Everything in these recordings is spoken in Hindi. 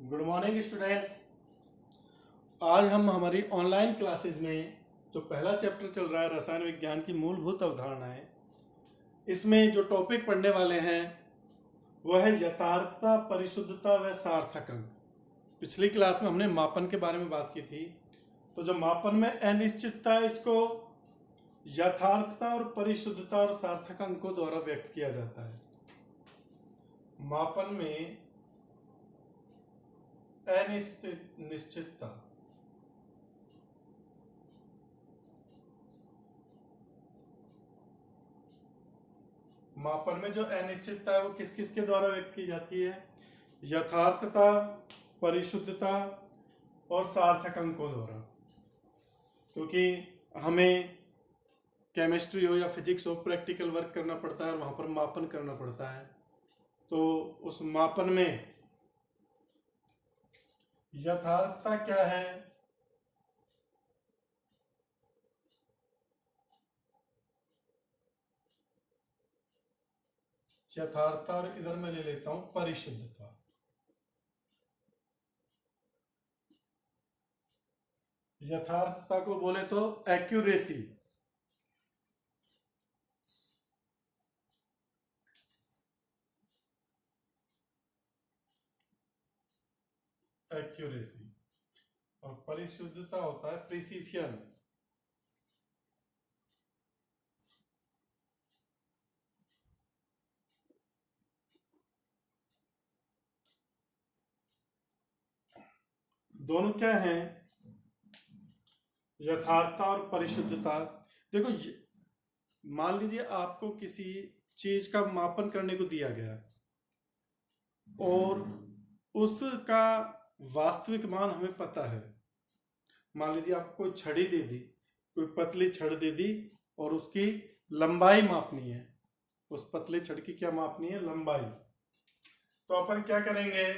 Good morning students. आज हम हमारी ऑनलाइन क्लासेस में जो पहला चैप्टर चल रहा है रसायन विज्ञान की मूलभूत अवधारणाएं, इसमें जो टॉपिक पढ़ने वाले हैं वह है यथार्थता, परिशुद्धता व सार्थक अंक। पिछली क्लास में हमने मापन के बारे में बात की थी। तो जो मापन में अनिश्चितता है, इसको यथार्थता और परिशुद्धता और सार्थक अंकों द्वारा व्यक्त किया जाता है। मापन में अनिश्चितता मापन में जो अनिश्चितता है वो किस किस के द्वारा व्यक्त की जाती है? यथार्थता, परिशुद्धता और सार्थक अंकों द्वारा। क्योंकि हमें केमिस्ट्री हो या फिजिक्स हो, प्रैक्टिकल वर्क करना पड़ता है और वहाँ पर मापन करना पड़ता है। तो उस मापन में यथार्थता क्या है? यथार्थता, और इधर मैं ले लेता हूं परिशुद्धता। यथार्थता को बोले तो एक्यूरेसी, एक्यूरेसी और परिशुद्धता होता है प्रिसीशन। दोनों क्या हैं? यथार्थता और परिशुद्धता। देखो, मान लीजिए आपको किसी चीज का मापन करने को दिया गया और उसका वास्तविक मान हमें पता है। मान लीजिए आपको छड़ी दे दी, कोई पतली छड़ दे दी और उसकी लंबाई मापनी है। उस पतली छड़ की क्या मापनी है? लंबाई। तो अपन क्या करेंगे?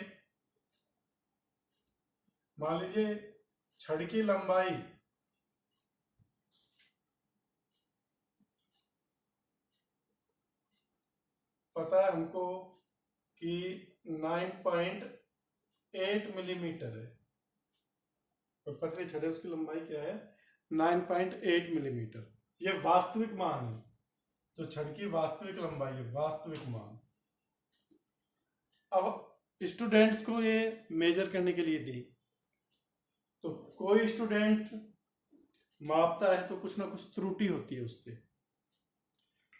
मान लीजिए छड़ की लंबाई पता है हमको कि 9.8 मिलीमीटर है। तो पतली छड़ है, उसकी लंबाई क्या है? 9.8 मिलीमीटर। ये वास्तविक मान है, जो छड़ की वास्तविक लंबाई है, वास्तविक मान। अब स्टूडेंट्स को ये मेजर करने के लिए दी, तो कोई स्टूडेंट मापता है तो कुछ ना कुछ त्रुटि होती है उससे।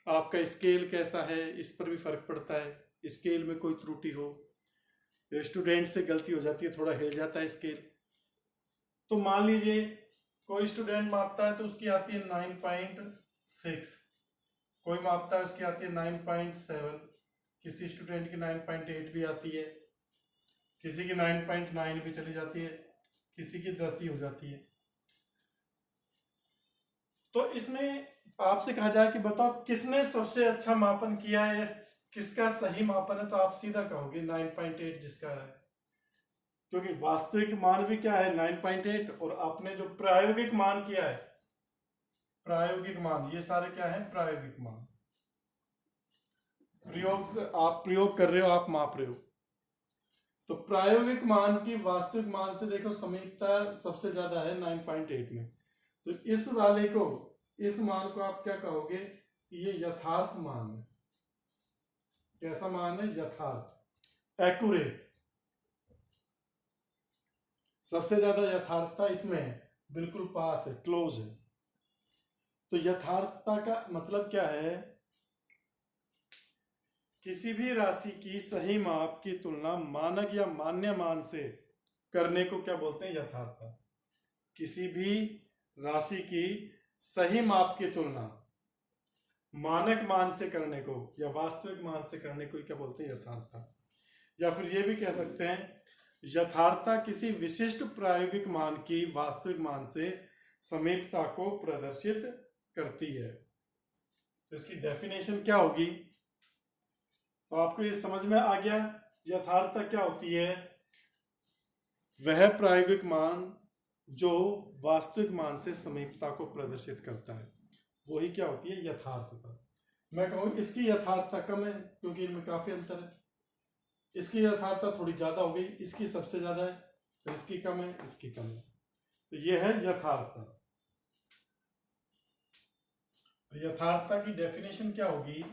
आपका स्केल कैसा है इस पर भी फर्क पड़ता है। स्केल में कोई त्रुटि हो, स्टूडेंट से गलती हो जाती है, थोड़ा हिल जाता है स्केल। तो मान लीजिए कोई स्टूडेंट मापता है तो उसकी आती है 9.6, कोई मापता है उसकी आती है 9.7, किसी स्टूडेंट की 9.8 भी आती है, किसी की 9.9 भी चली जाती है, किसी की 10 ही हो जाती है। तो इसमें आपसे कहा जाए कि बताओ किसने सबसे अच्छा मापन किया है, किसका सही मापन है, तो आप सीधा कहोगे 9.8 जिसका है। क्योंकि वास्तविक मान भी क्या है? 9.8। और आपने जो प्रायोगिक मान किया है, प्रायोगिक मान, ये सारे क्या है? प्रायोगिक मान। प्रयोग से आप प्रयोग कर रहे हो, आप माप रहे हो। तो प्रायोगिक मान की वास्तविक मान से देखो समीपता सबसे ज्यादा है 9.8 में। तो इस वाले को, इस मान को आप क्या कहोगे? ये यथार्थ मान है। कैसा मान है? यथार्थ, एक्यूरेट। सबसे ज्यादा यथार्थता इसमें है, बिल्कुल पास है, क्लोज है। तो यथार्थता का मतलब क्या है? किसी भी राशि की सही माप की तुलना मानक या मान्य मान से करने को क्या बोलते हैं? यथार्थता। किसी भी राशि की सही माप की तुलना मानक मान से करने को या वास्तविक मान से करने को क्या बोलते हैं? यथार्थता। या फिर ये भी कह सकते हैं यथार्थता किसी विशिष्ट प्रायोगिक मान की वास्तविक मान से समीपता को प्रदर्शित करती है। तो इसकी डेफिनेशन क्या होगी? तो आपको ये समझ में आ गया यथार्थता क्या होती है? वह प्रायोगिक मान जो वास्तविक मान से समीपता को प्रदर्शित करता है, वही क्या होती है? यथार्थता। मैं कहूँ इसकी यथार्थता कम है क्योंकि इनमें काफी अंतर है। इसकी यथार्थता थोड़ी ज्यादा हो गई, इसकी सबसे ज्यादा है, तो इसकी कम है, इसकी कम है, तो ये है यथार्थता। तो यथार्थता की डेफिनेशन क्या होगी?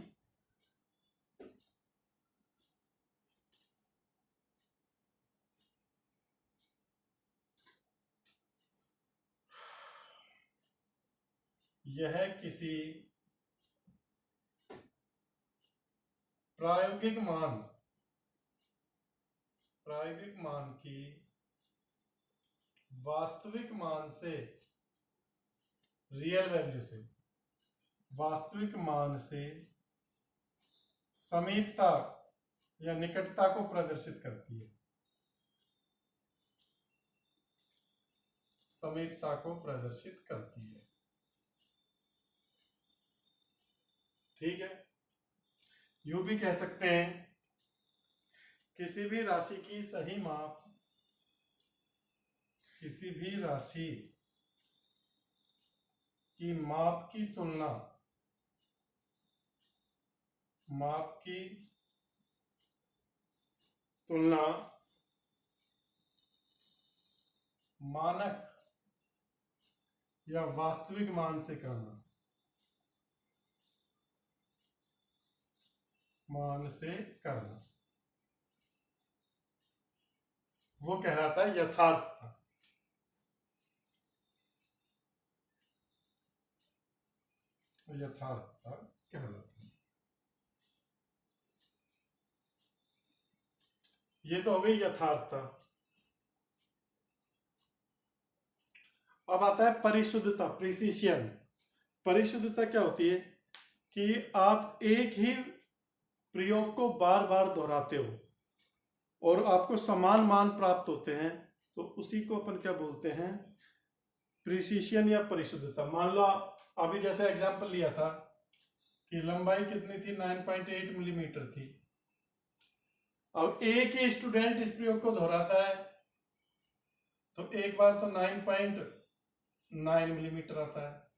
यह किसी प्रायोगिक मान की वास्तविक मान से, रियल वैल्यू से, वास्तविक मान से समीपता या निकटता को प्रदर्शित करती है, समीपता को प्रदर्शित करती है। ठीक है, यूं भी कह सकते हैं किसी भी राशि की सही माप, किसी भी राशि की माप की तुलना, माप की तुलना मानक या वास्तविक मान से करना, मान से करना, वो कहलाता है यथार्थता। यथार्थता कहलाता है। ये तो हो गई यथार्थता। अब आता है परिशुद्धता, प्रिसिशन। परिशुद्धता क्या होती है कि आप एक ही प्रयोग को बार बार दोहराते हो और आपको समान मान प्राप्त होते हैं, तो उसी को अपन क्या बोलते हैं? प्रिसिशन या परिशुद्धता। मान लो अभी जैसे एग्जांपल लिया था कि लंबाई कितनी थी, 9.8 मिलीमीटर थी। अब एक ही स्टूडेंट इस प्रयोग को दोहराता है तो एक बार तो 9.9 मिलीमीटर आता है,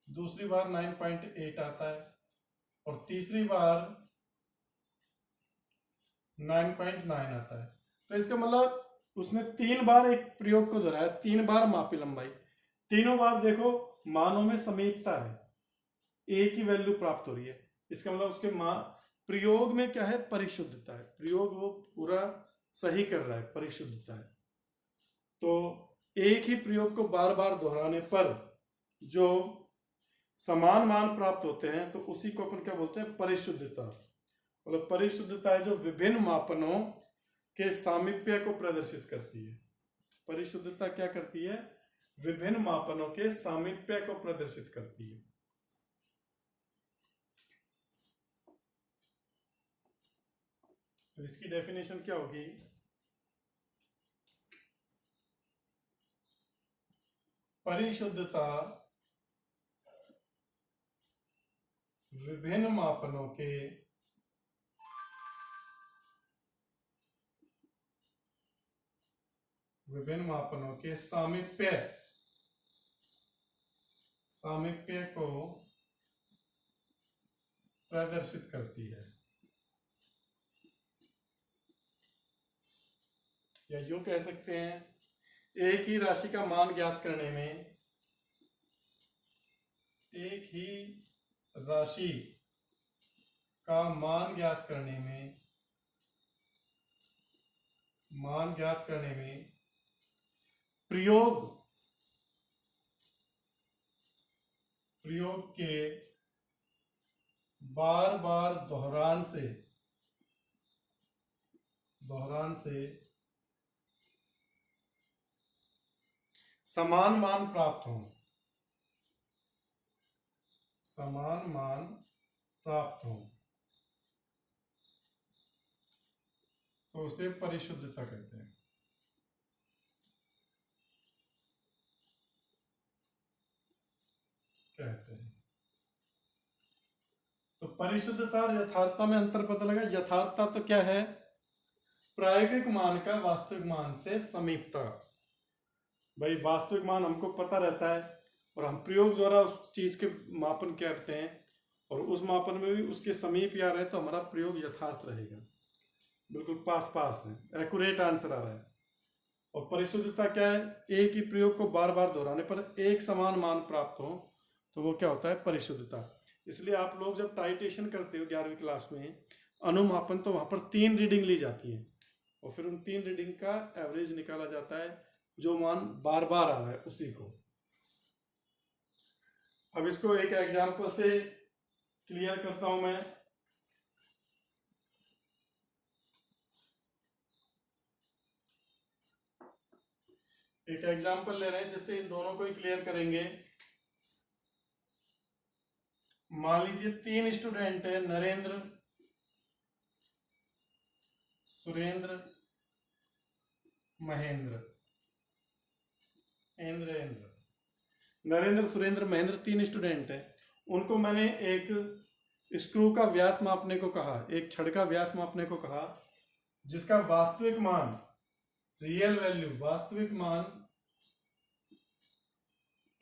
दूसरी बार 9.8 आता है और तीसरी बार 9.9 आता है। तो इसका मतलब उसने 3 बार एक प्रयोग को दोहराया, 3 बार मापी लंबाई, तीनों बार देखो मानों में समीपता है, एक ही वैल्यू प्राप्त हो रही है। इसका मतलब उसके प्रयोग में क्या है? परिशुद्धता है। प्रयोग वो पूरा सही कर रहा है, परिशुद्धता है। तो एक ही प्रयोग को बार बार दोहराने पर जो समान मान प्राप्त होते हैं तो उसी को अपन क्या बोलते हैं? परिशुद्धता। मतलब परिशुद्धता है जो विभिन्न मापनों के सामीप्य को प्रदर्शित करती है। परिशुद्धता क्या करती है? विभिन्न मापनों के सामीप्य को प्रदर्शित करती है। तो इसकी डेफिनेशन क्या होगी? परिशुद्धता विभिन्न मापनों के सामीप्य को प्रदर्शित करती है। या यूं कह सकते हैं, एक ही राशि का मान ज्ञात करने में, एक ही राशि का मान ज्ञात करने में प्रयोग के बार बार दोहरान से समान मान प्राप्त हो, तो उसे परिशुद्धता कहते हैं। तो परिशुद्धता और यथार्थता में अंतर पता लगा। यथार्थता तो क्या है? प्रायोगिक मान का वास्तविक मान से समीपता। भाई वास्तविक मान हमको पता रहता है और हम प्रयोग द्वारा उस चीज के मापन करते हैं और उस मापन में भी उसके समीप आ रहे तो हमारा प्रयोग यथार्थ रहेगा। बिल्कुल पास पास है, एक्यूरेट आंसर आ रहा है। और परिशुद्धता क्या है? एक ही प्रयोग को बार बार दोहराने पर एक समान मान प्राप्त हो तो वो क्या होता है? परिशुद्धता। इसलिए आप लोग जब टाइटेशन करते हो 11वीं क्लास में अनुमापन, तो वहां पर 3 रीडिंग ली जाती है और फिर उन 3 रीडिंग का एवरेज निकाला जाता है, जो मान बार बार आ रहा है उसी को। अब इसको एक एग्जांपल से क्लियर करता हूं मैं। एक एग्जांपल ले रहे हैं जिससे इन दोनों को ही क्लियर करेंगे। मान लीजिए 3 स्टूडेंट है, नरेंद्र, सुरेंद्र, महेंद्र। नरेंद्र, सुरेंद्र, महेंद्र 3 स्टूडेंट हैं। उनको मैंने एक स्क्रू का व्यास मापने को कहा, एक छड़ का व्यास मापने को कहा, जिसका वास्तविक मान, रियल वैल्यू, वास्तविक मान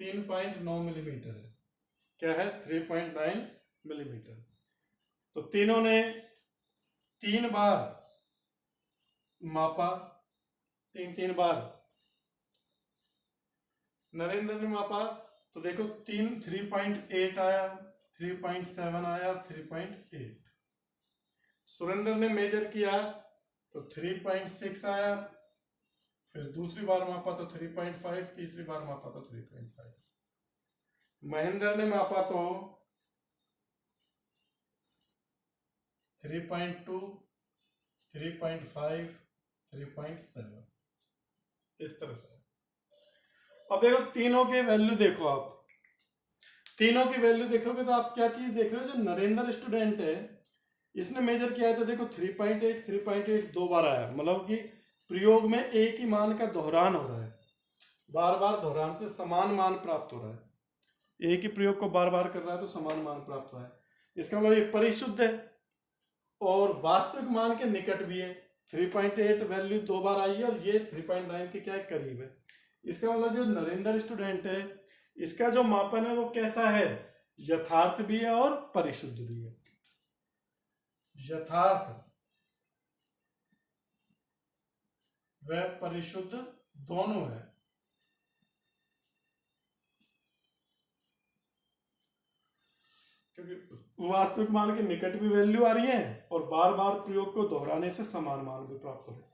3.9 मिलीमीटर है। क्या है? 3.9 मिलीमीटर। तो तीनों ने 3 बार मापा, 3 बार। नरेंद्र ने मापा तो देखो 3.8 आया, 3.7 आया, 3.8। सुरेंद्र ने मेजर किया तो 3.6 आया, फिर दूसरी बार मापा तो 3.5, तीसरी बार मापा तो 3.5। महेंद्र ने मापा तो 3.2, 3.5, 3.7, इस तरह से। अब देखो तीनों के वैल्यू देखो, आप तीनों की वैल्यू देखोगे तो आप क्या चीज देख रहे हो? जो नरेंद्र स्टूडेंट है इसने मेजर किया है तो देखो 3.8, 3.8 2 बार आया, मतलब कि प्रयोग में एक ही मान का दोहरान हो रहा है, बार बार दोहरान से समान मान प्राप्त हो रहा है। एक ही प्रयोग को बार बार कर रहा है तो समान मान प्राप्त हो रहा है। इसका मतलब ये परिशुद्ध है और वास्तविक मान के निकट भी है। 3.8 वैल्यू 2 बार आई है और ये 3.9 के क्या है? करीब है। इसका मतलब जो नरेंद्र स्टूडेंट है इसका जो मापन है वो कैसा है? यथार्थ भी है और परिशुद्ध भी है। यथार्थ व परिशुद्ध दोनों है। क्योंकि वास्तविक मान के निकट भी वैल्यू आ रही है और बार बार प्रयोग को दोहराने से समान मान भी प्राप्त हो रहे हैं।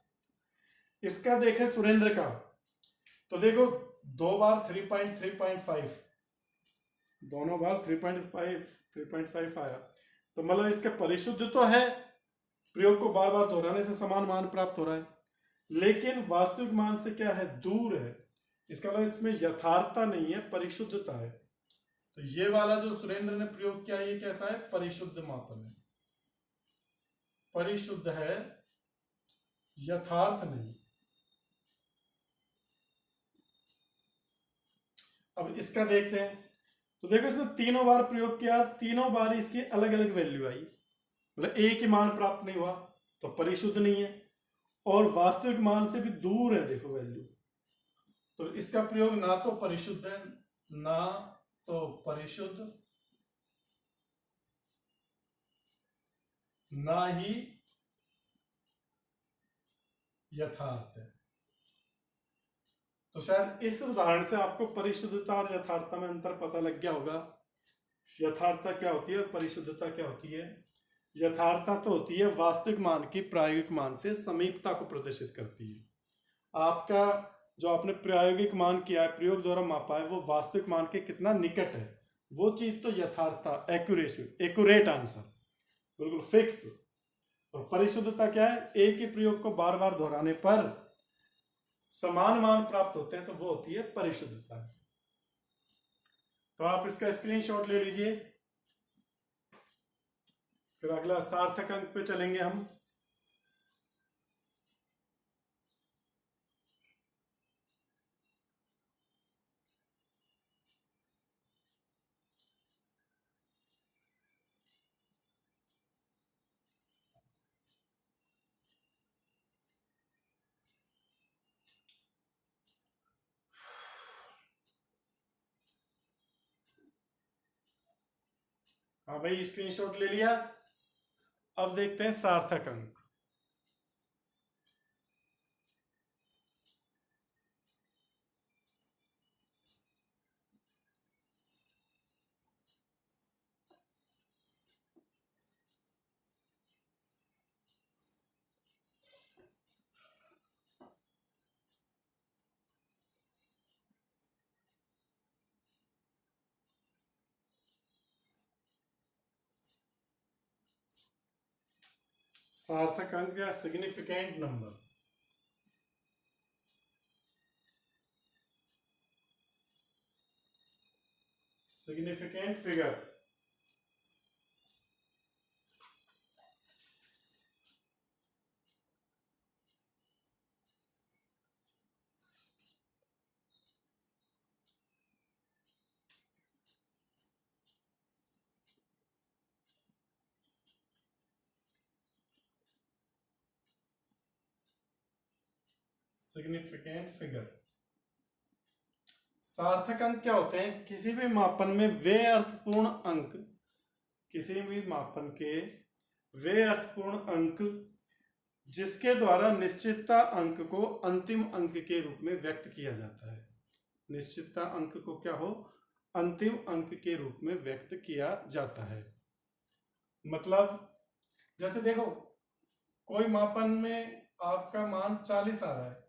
इसका देखें सुरेंद्र का, तो देखो 2 बार 3.5, दोनों बार 3.5 आया, तो मतलब इसका परिशुद्ध तो है, प्रयोग को बार बार दोहराने से समान मान प्राप्त हो रहा है, लेकिन वास्तविक मान से क्या है? दूर है। इसका मतलब इसमें यथार्थता नहीं है, परिशुद्धता है। तो ये वाला जो सुरेंद्र ने प्रयोग किया ये कैसा है? परिशुद्ध मापन है, परिशुद्ध है, यथार्थ नहीं। अब इसका देखते हैं, तो देखो इसने तीनों बार प्रयोग किया, तीनों बार इसकी अलग अलग वैल्यू आई, मतलब एक ही मान प्राप्त नहीं हुआ, तो परिशुद्ध नहीं है और वास्तविक मान से भी दूर है, देखो वैल्यू। तो इसका प्रयोग ना तो परिशुद्ध है, ना तो परिशुद्ध, ना ही यथार्थ है। तो शायद इस उदाहरण से आपको परिशुद्धता और यथार्थता में अंतर पता लग गया होगा। यथार्थता क्या होती है और परिशुद्धता क्या होती है? यथार्थता तो होती है वास्तविक मान की प्रायोगिक मान से समीपता को प्रदर्शित करती है। आपका जो आपने प्रायोगिक मान किया है, प्रयोग द्वारा मापा है, वो वास्तविक मान के कितना निकट है, वो चीज तो यथार्थता, एक्यूरेसी, एक्यूरेट आंसर, बिल्कुल फिक्स। और परिशुद्धता क्या है? एक ही प्रयोग को बार बार दोहराने पर समान मान प्राप्त होते हैं, तो वो होती है परिशुद्धता। तो आप इसका स्क्रीनशॉट ले लीजिए। फिर अगला सार्थक अंक पे चलेंगे हम। हाँ भाई, स्क्रीनशॉट ले लिया। अब देखते हैं सार्थक अंक। सार्थक अंक या significant number. Significant figure. Significant figure. सार्थक अंक क्या होते हैं? किसी भी मापन में वे अर्थपूर्ण अंक, किसी भी मापन के वे अर्थपूर्ण अंक जिसके द्वारा निश्चितता अंक को अंतिम अंक के रूप में व्यक्त किया जाता है। निश्चितता अंक को क्या हो? अंतिम अंक के रूप में व्यक्त किया जाता है। मतलब जैसे देखो, कोई मापन में आपका मान 40 आ रहा है,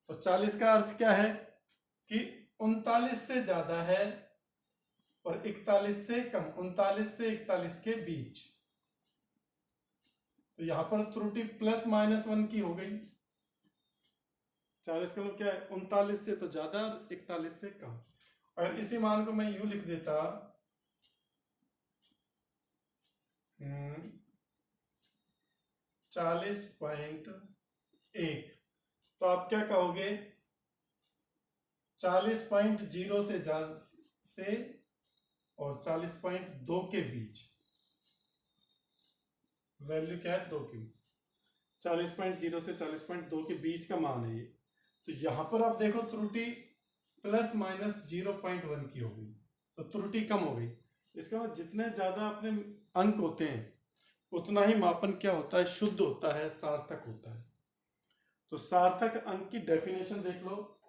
तो 40 का अर्थ क्या है कि 39 से ज्यादा है और 41 से कम, 39 से 41 के बीच। तो यहां पर त्रुटि ±1 की हो गई। 40 का मतलब क्या है? 39 से तो ज्यादा और 41 से कम। और इसी मान को मैं यूं लिख देता 40.1, तो आप क्या कहोगे? 40.0 से ज्यादा से और 40.2 के बीच वैल्यू क्या है? 2 की। 40.0 से 40.2 के बीच का मान है ये। तो यहां पर आप देखो त्रुटि ±0.1 की हो गई, तो त्रुटि कम हो गई। इसका मतलब जितने ज्यादा अपने अंक होते हैं उतना ही मापन क्या होता है? शुद्ध होता है, सार्थक होता है। तो सार्थक अंक की डेफिनेशन देख लो,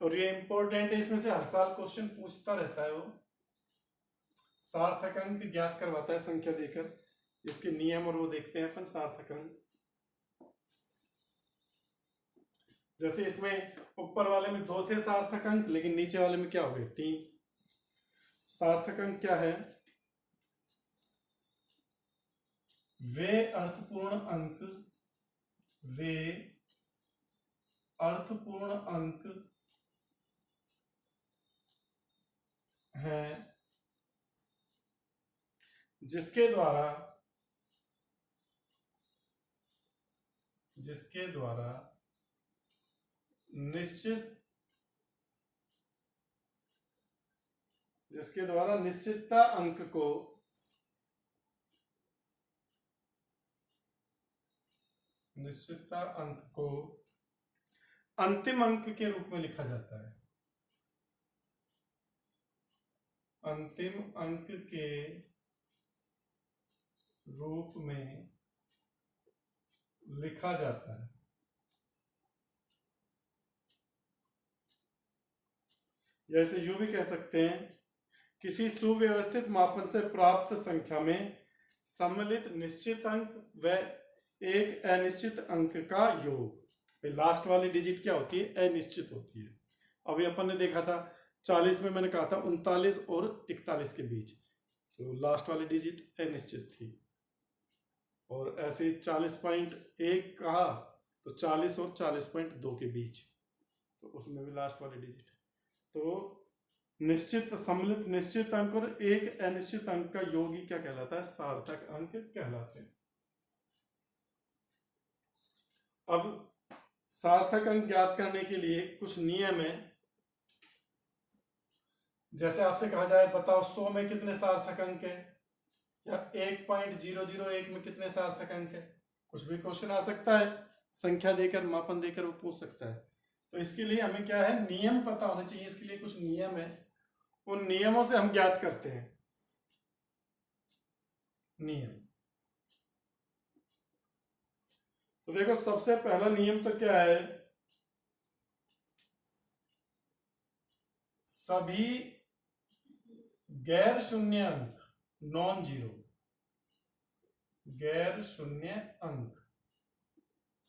और ये इंपॉर्टेंट है, इसमें से हर साल क्वेश्चन पूछता रहता है। वो सार्थक अंक ज्ञात करवाता है संख्या देकर। इसके नियम और वो देखते हैं अपन। सार्थक अंक जैसे इसमें ऊपर वाले में 2 थे सार्थक अंक, लेकिन नीचे वाले में क्या हो गए? 3। सार्थक अंक क्या है? वे अर्थपूर्ण अंक, वे अर्थपूर्ण अंक हैं जिसके द्वारा निश्चितता अंक को अंतिम अंक के रूप में लिखा जाता है। अंतिम अंक के रूप में लिखा जाता है। जैसे यूं भी कह सकते हैं, किसी सुव्यवस्थित मापन से प्राप्त संख्या में सम्मिलित निश्चित अंक व एक अनिश्चित अंक का योग। लास्ट वाली डिजिट क्या होती है? अनिश्चित होती है। अभी अपन ने देखा था 40 में, मैंने कहा था 39 और 41 के बीच, तो लास्ट वाली डिजिट अनिश्चित थी। और ऐसे 40.1 कहा तो 40 और 40.2 के बीच, तो उसमें भी लास्ट वाली डिजिट। तो निश्चित, सम्मिलित निश्चित अंक और एक अनिश्चित अंक का योग ही क्या कहलाता है? सार्थक अंक कहलाते हैं। अब सार्थक अंक ज्ञात करने के लिए कुछ नियम है। जैसे आपसे कहा जाए बताओ 100 में कितने सार्थक अंक है, या 1.001 में कितने सार्थक अंक है, कुछ भी क्वेश्चन आ सकता है, संख्या देकर, मापन देकर वो पूछ सकता है। तो इसके लिए हमें क्या है? नियम पता होने चाहिए। इसके लिए कुछ नियम है, उन नियमों से हम ज्ञात करते हैं। नियम तो देखो, सबसे पहला नियम तो क्या है? सभी गैर शून्य अंक, नॉन जीरो, गैर शून्य अंक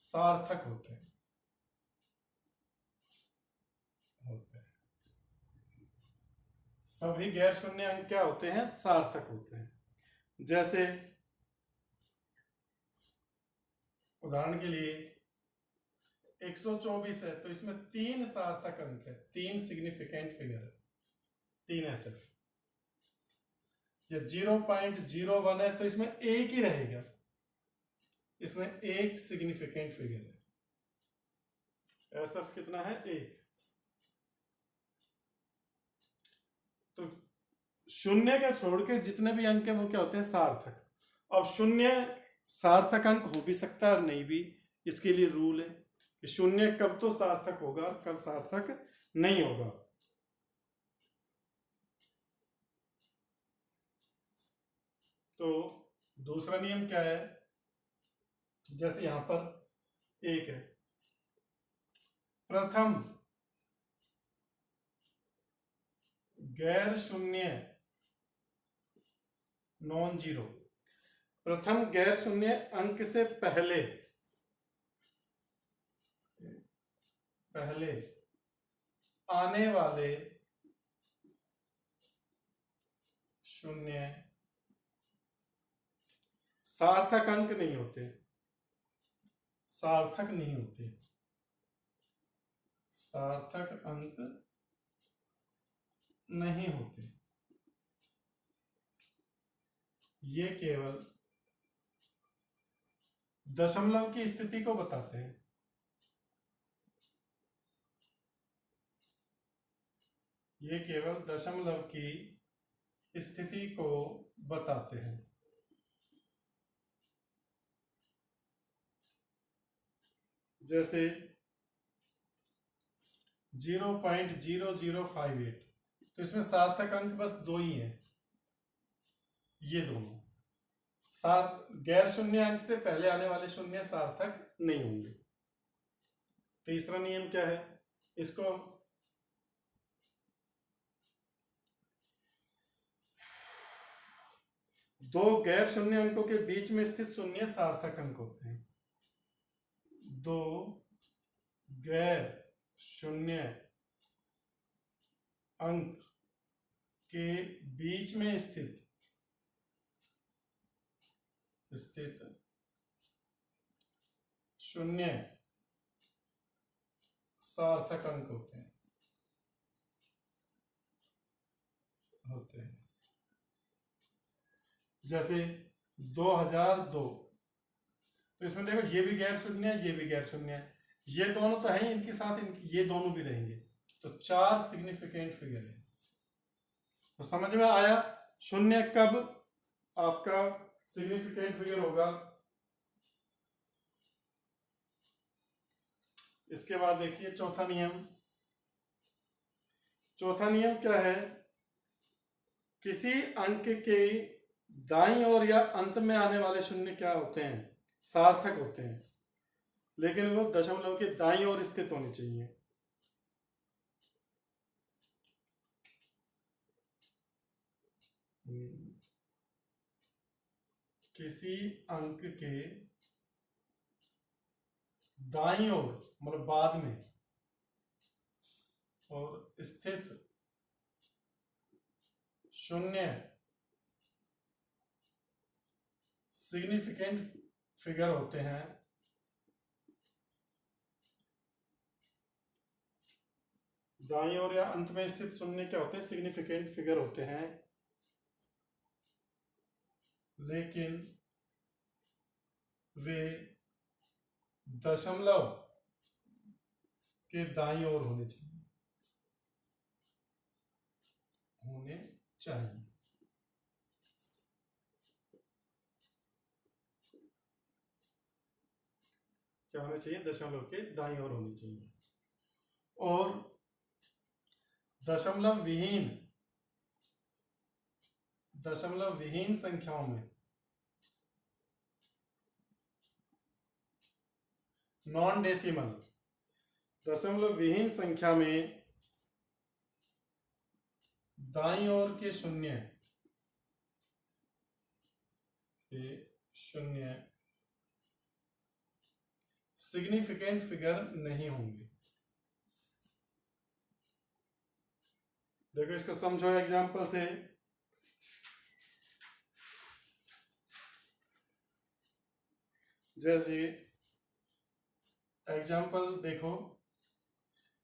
सार्थक होते हैं। सभी गैर शून्य अंक क्या होते हैं? सार्थक होते हैं। जैसे उदाहरण के लिए 124 है तो इसमें 3 सार्थक अंक है, 3 सिग्निफिकेंट फिगर है, 3 SF। या 0.01 है तो इसमें एक ही रहेगा, इसमें एक सिग्निफिकेंट फिगर है। SF कितना है? 1। तो शून्य का छोड़ के जितने भी अंक है वो क्या होते हैं? सार्थक। अब शून्य सार्थक अंक हो भी सकता है और नहीं भी, इसके लिए रूल है कि शून्य कब तो सार्थक होगा और कब सार्थक नहीं होगा। तो दूसरा नियम क्या है? जैसे यहां पर 1 है, प्रथम गैर शून्य नॉन जीरो, प्रथम गैर शून्य अंक से पहले आने वाले शून्य सार्थक अंक नहीं होते, सार्थक नहीं होते, सार्थक अंक नहीं होते। ये केवल दशमलव की स्थिति को बताते हैं। ये केवल दशमलव की स्थिति को बताते हैं। जैसे 0.0058 तो इसमें सार्थक अंक बस 2 ही है, ये दोनों गैर शून्य अंक से पहले आने वाले शून्य सार्थक नहीं होंगे। तीसरा नियम क्या है? इसको दो गैर शून्य अंकों के बीच में स्थित शून्य सार्थक अंक होते हैं। दो गैर शून्य अंक के बीच में स्थित शून्य सार्थक अंक होते हैं। जैसे 2002 तो इसमें देखो ये भी गैर शून्य है, ये भी गैर शून्य है, ये दोनों तो है, इनके साथ ये दोनों भी रहेंगे, तो 4 सिग्निफिकेंट फिगर है। तो समझ में आया शून्य कब आपका सिग्निफिकेंट फिगर होगा। इसके बाद देखिए चौथा नियम। चौथा नियम क्या है? किसी अंक के दाईं ओर या अंत में आने वाले शून्य क्या होते हैं? सार्थक होते हैं, लेकिन वो दशमलव के दाईं ओर स्थित होने चाहिए। किसी अंक के दाईं ओर मतलब बाद में और स्थित शून्य सिग्निफिकेंट फिगर होते हैं। दाईं ओर या अंत में स्थित शून्य क्या होते हैं? सिग्निफिकेंट फिगर होते हैं, लेकिन वे दशमलव के दाईं ओर होने चाहिए, क्या होना चाहिए? दशमलव के दाईं ओर होनी चाहिए। और दशमलव विहीन संख्याओं में नॉन डेसिमल दशमलव विहीन संख्या में दाईं ओर के शून्य सिग्निफिकेंट फिगर नहीं होंगे। देखो इसको समझो एग्जांपल से। जैसे एग्जाम्पल देखो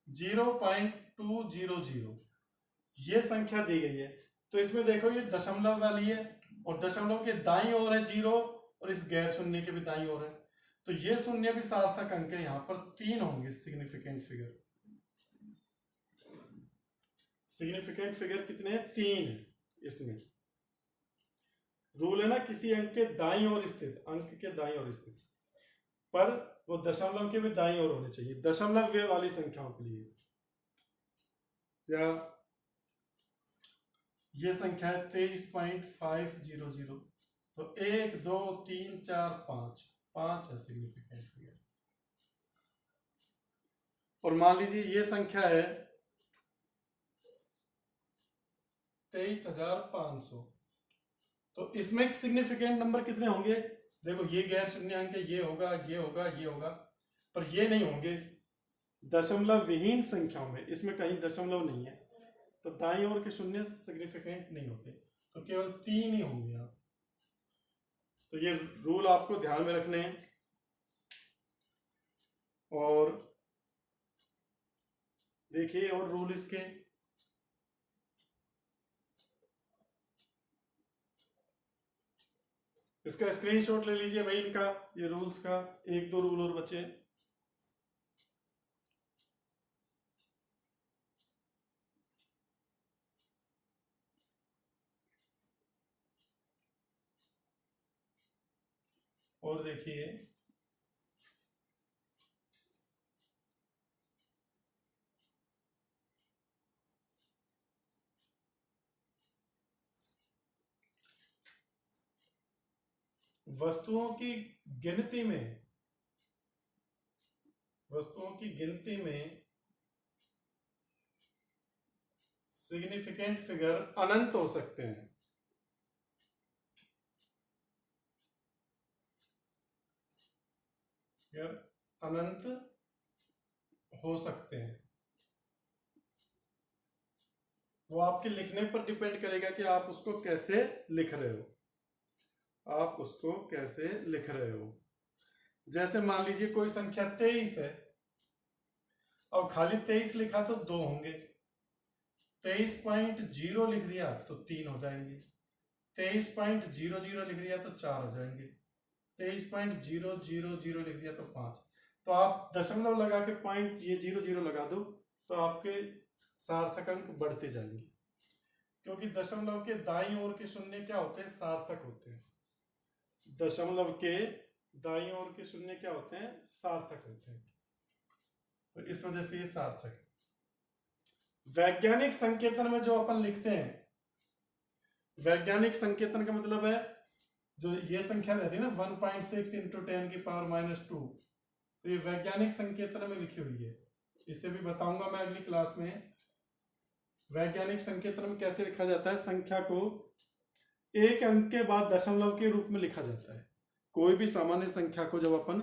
0.200 ये संख्या दी गई है, तो इसमें देखो ये दशमलव वाली है और दशमलव के दाईं ओर है जीरो और इस गैर शून्य के भी दाईं ओर है, तो ये शून्य भी सार्थक अंक है। यहां पर 3 होंगे सिग्निफिकेंट फिगर। सिग्निफिकेंट फिगर कितने हैं? 3 है। इसमें रूल है ना, किसी अंक के दाईं ओर स्थित, अंक के दाईं ओर स्थित, पर वो दशमलव के भी दाईं ओर होने चाहिए दशमलव वाली संख्याओं के लिए। या ये संख्या है 23.500, तो 1 2 3 4 5 5 है सिग्निफिकेंट फिगर। और मान लीजिए ये संख्या है 23,500, तो इसमें सिग्निफिकेंट नंबर कितने होंगे? देखो ये गैर शून्य अंक है, ये होगा, ये होगा, ये होगा, पर ये नहीं होंगे दशमलव विहीन संख्याओं में। इसमें कहीं दशमलव नहीं है, तो दाईं ओर के शून्य सिग्निफिकेंट नहीं होते, तो केवल 3 ही होंगे यहाँ। तो ये रूल आपको ध्यान में रखने हैं। और देखिए और रूल इसके, इसका स्क्रीनशॉट ले लीजिए भाई इनका, ये रूल्स का 1-2 रूल और बचे। और देखिए वस्तुओं की गिनती में, वस्तुओं की गिनती में सिग्निफिकेंट फिगर अनंत हो सकते हैं। यार अनंत हो सकते हैं, वो आपके लिखने पर डिपेंड करेगा कि आप उसको कैसे लिख रहे हो, आप उसको कैसे लिख रहे हो। जैसे मान लीजिए कोई संख्या 23 है, अब खाली 23 लिखा तो 2 होंगे, 23.0 लिख दिया तो 3 हो जाएंगे, 23.00 लिख दिया तो 4 हो जाएंगे, 23.000 लिख दिया तो 5। तो आप दशमलव लगा के पॉइंट ये 00 लगा दो, तो आपके सार्थक अंक बढ़ते जाएंगे, क्योंकि दशमलव के दाईं ओर के शून्य क्या होते हैं? सार्थक होते हैं। दशमलव के दाईं ओर के शून्य क्या होते हैं? सार्थक होते हैं, तो इस वजह से ये सार्थक है। वैज्ञानिक संकेतन में जो अपन लिखते हैं, वैज्ञानिक संकेतन का मतलब है जो ये संख्या रहती है ना 1.6 × 10⁻², तो ये वैज्ञानिक संकेतन में लिखी हुई है। इसे भी बताऊंगा मैं अगली क्लास में। वैज्ञानिक संकेतन में कैसे लिखा जाता है? संख्या को एक अंक के बाद दशमलव के रूप में लिखा जाता है। कोई भी सामान्य संख्या को जब अपन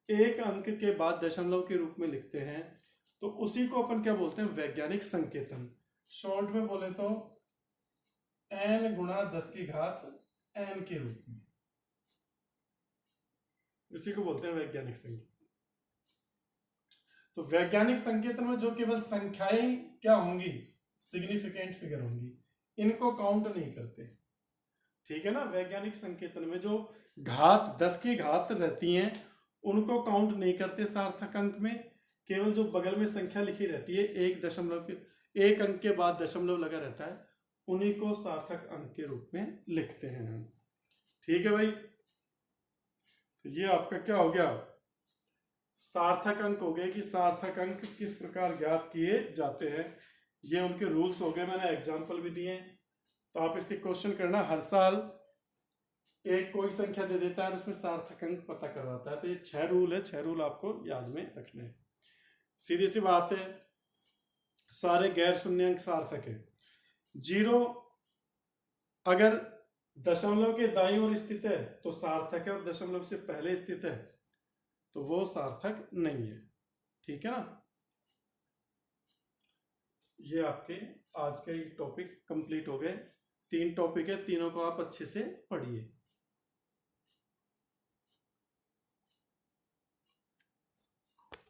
एक अंक के बाद दशमलव के रूप में लिखते हैं, तो उसी को अपन क्या बोलते हैं? वैज्ञानिक संकेतन। शॉर्ट में बोले तो n × 10⁻n के रूप में, इसी को बोलते हैं वैज्ञानिक संकेतन। तो वैज्ञानिक संकेतन में जो केवल संख्याएं क्या होंगी? सिग्निफिकेंट फिगर होंगी, इनको काउंट नहीं करते, ठीक है ना। वैज्ञानिक संकेतन में जो घात 10 की घात रहती हैं उनको काउंट नहीं करते सार्थक अंक में, केवल जो बगल में संख्या लिखी रहती है एक अंक के बाद दशमलव लगा रहता है, उन्हीं को सार्थक अंक के रूप में लिखते हैं हम, ठीक है भाई। तो ये आपका क्या हो गया? सार्थक अंक हो गए कि सार्थक अंक किस प्रकार ज्ञात किए जाते हैं, ये उनके रूल्स हो गए। मैंने एग्जाम्पल भी दिए, तो आप इसके क्वेश्चन करना। हर साल एक कोई संख्या दे देता है और उसमें सार्थक अंक पता करवाता है, तो ये 6 रूल है, 6 रूल आपको याद में रखने हैं। सीधी सी बात है, सारे गैर शून्य अंक सार्थक है। 0 अगर दशमलव के दाईं ओर स्थित है तो सार्थक है, और दशमलव से पहले स्थित है तो वो सार्थक नहीं है, ठीक है ना। ये आपके आज के टॉपिक कंप्लीट हो गए। 3 टॉपिक है, तीनों को आप अच्छे से पढ़िए।